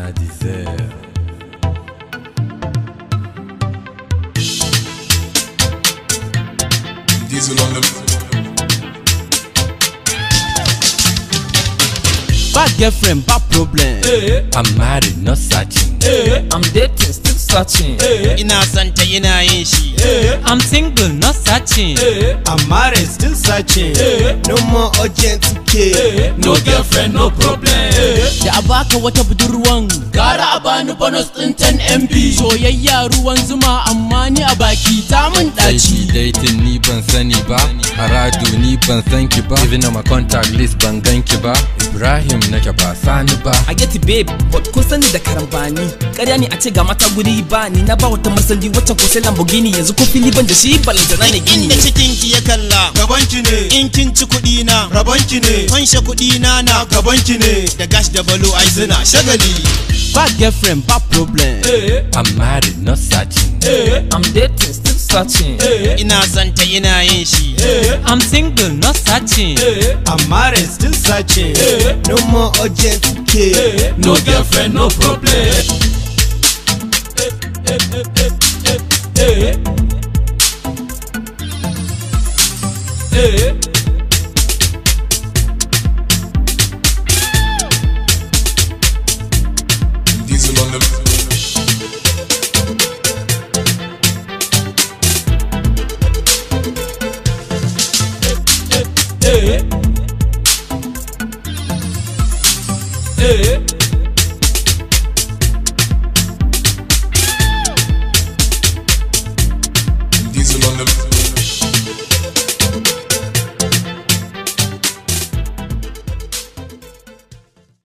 Sana Desert. Diesel on the Bad girlfriend, bad problem. I'm married, not searching. I'm dating, still searching. Ina santa ina yin shi. I'm single, not searching. I'm married, still searching. No more urgent care. No girlfriend, no problem. Da a baka wata budurwan, gara a bani bonus ɗin 10 MB. Soyayya ruwan zuma amma ni a baki ta mun Sai ɗaci. dating ni ban sani ba, Aradu ni ban san ki ba, even on my contact list ban gan ki ba, Ibrahim nake ba sani ba. I get it babe, but kun sani da karambani. Ƙarya ne a ce ga mata guri ba ni na ba wata masali wacce ko sai Lamborghini yanzu ko fili ban da shi balantana ne gini. Inda cikin ki ya kalla, gabanki ne, in kin ci kuɗi na, rabanki ne, fanshe kuɗi na gabanki ne, da gash da balo ai suna shagali. Bad girlfriend, bad problem. I'm married, not searching. I'm dating, still searching. Ina santa ina yin shi. I'm single, not searching. I'm married, still searching. No more urgent care. No girlfriend, no problem. Diesel on the Hey.